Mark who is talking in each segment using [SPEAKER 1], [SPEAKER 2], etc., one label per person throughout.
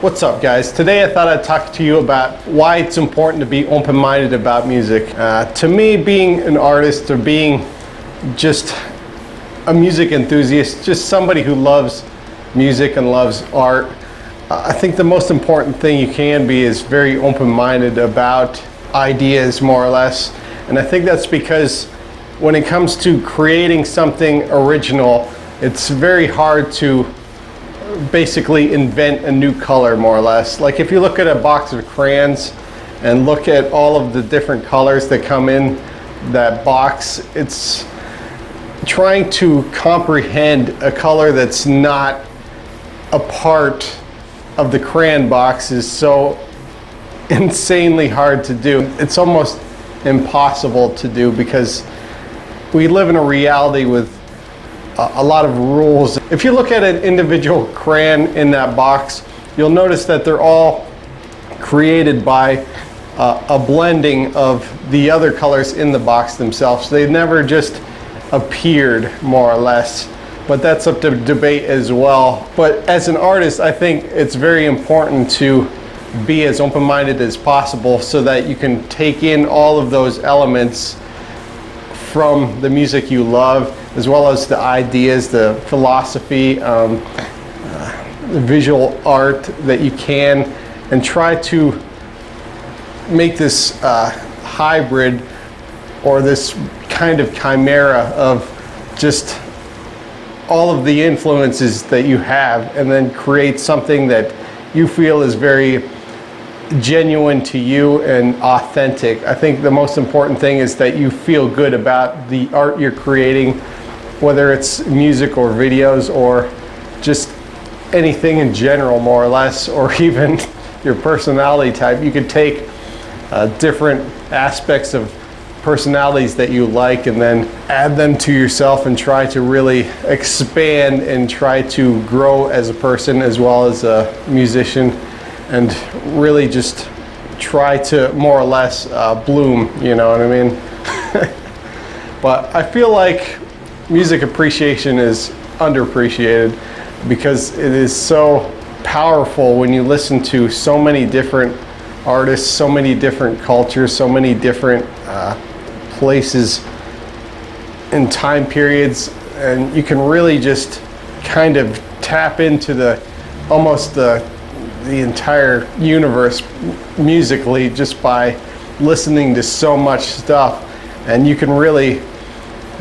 [SPEAKER 1] What's up, guys? Today I thought I'd talk to you about why it's important to be open-minded about music. To me, being an artist or being just a music enthusiast, just somebody who loves music and loves art, I think the most important thing you can be is very open-minded about ideas, more or less. And I think that's because when it comes to creating something original, it's very hard to basically invent a new color, more or less. Like if you look at a box of crayons and look at all of the different colors that come in that box, it's trying to comprehend a color that's not a part of the crayon box is so insanely hard to do. It's almost impossible to do because we live in a reality with a lot of rules. If you look at an individual crayon in that box, you'll notice that they're all created by a blending of the other colors in the box themselves. They never just appeared, more or less. But that's up to debate as well. But as an artist, I think it's very important to be as open-minded as possible so that you can take in all of those elements from the music you love, as well as the ideas, the philosophy, the visual art that you can, and try to make this hybrid or this kind of chimera of just all of the influences that you have, and then create something that you feel is very genuine to you and authentic. I think the most important thing is that you feel good about the art you're creating, whether it's music or videos or just anything in general, more or less, or even your personality type. You could take different aspects of personalities that you like and then add them to yourself and try to really expand and try to grow as a person as well as a musician, and really just try to more or less bloom, you know what I mean? But I feel like music appreciation is underappreciated because it is so powerful when you listen to so many different artists, so many different cultures, so many different places and time periods, and you can really just kind of tap into the almost the entire universe musically just by listening to so much stuff. And you can really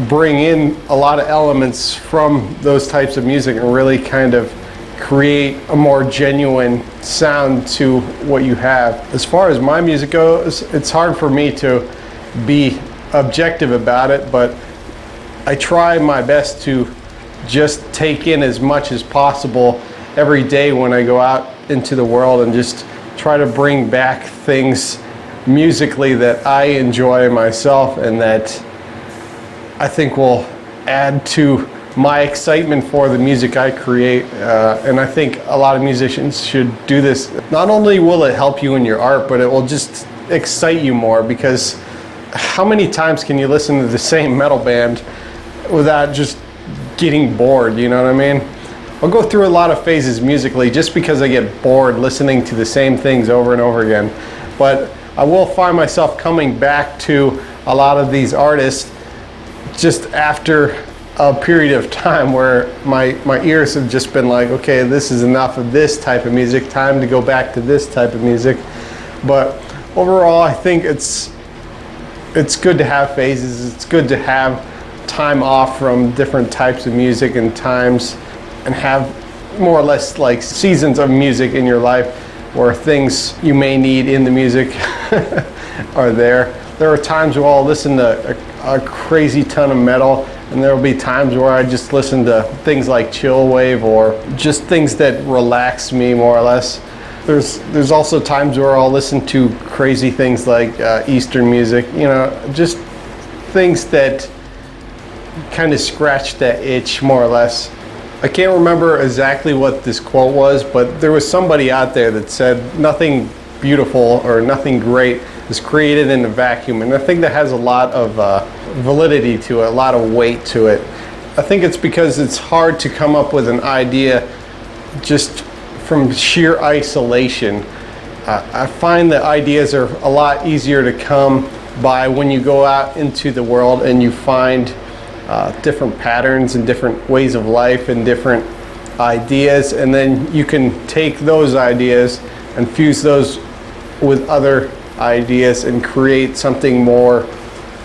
[SPEAKER 1] bring in a lot of elements from those types of music and really kind of create a more genuine sound to what you have. As far as my music goes, it's hard for me to be objective about it, but I try my best to just take in as much as possible every day when I go out into the world and just try to bring back things musically that I enjoy myself and that I think will add to my excitement for the music I create. And I think a lot of musicians should do this. Not only will it help you in your art, but it will just excite you more, because how many times can you listen to the same metal band without just getting bored, you know what I mean? I'll go through a lot of phases musically just because I get bored listening to the same things over and over again. But I will find myself coming back to a lot of these artists just after a period of time where my ears have just been like, okay, this is enough of this type of music, time to go back to this type of music. But overall, I think it's good to have phases. It's good to have time off from different types of music and times, and have more or less like seasons of music in your life where things you may need in the music are there. There are times where I'll listen to a crazy ton of metal, and there will be times where I just listen to things like chill wave or just things that relax me, more or less. There's also times where I'll listen to crazy things like Eastern music, you know, just things that kind of scratch that itch, more or less. I can't remember exactly what this quote was, but there was somebody out there that said nothing beautiful or nothing great is created in a vacuum, and I think that has a lot of validity to it, a lot of weight to it. I think it's because it's hard to come up with an idea just from sheer isolation. I find that ideas are a lot easier to come by when you go out into the world and you find different patterns and different ways of life and different ideas, and then you can take those ideas and fuse those with other ideas and create something more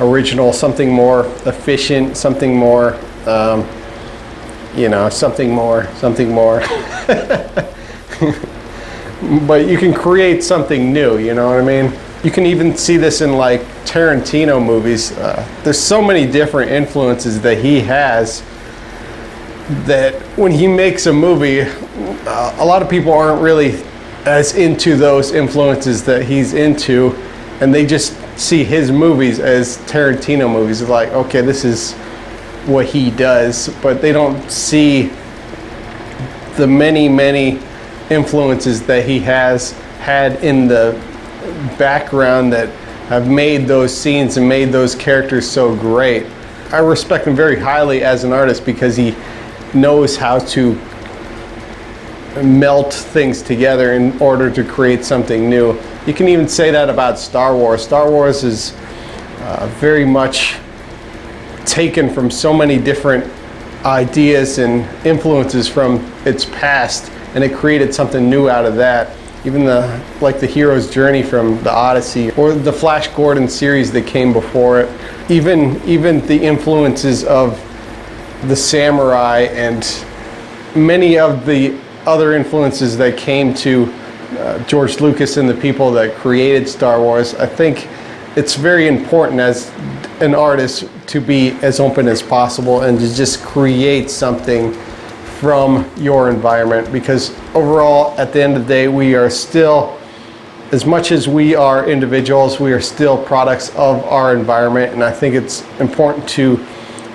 [SPEAKER 1] original, something more efficient, something more, something more. But you can create something new, you know what I mean? You can even see this in like Tarantino movies. There's so many different influences that he has that when he makes a movie, a lot of people aren't really as into those influences that he's into, and they just see his movies as Tarantino movies. It's like, okay, this is what he does, but they don't see the many influences that he has had in the background that have made those scenes and made those characters so great. I respect him very highly as an artist because he knows how to melt things together in order to create something new. You can even say that about Star Wars. Star Wars is very much taken from so many different ideas and influences from its past, and it created something new out of that. Even the hero's journey from the Odyssey, or the Flash Gordon series that came before it. Even the influences of the samurai and many of the other influences that came to George Lucas and the people that created Star Wars. I think it's very important as an artist to be as open as possible and to just create something from your environment, because overall, at the end of the day, we are still, as much as we are individuals, we are still products of our environment, and I think it's important to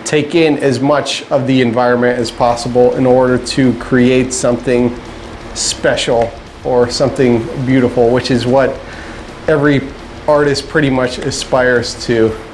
[SPEAKER 1] take in as much of the environment as possible in order to create something special or something beautiful, which is what every artist pretty much aspires to.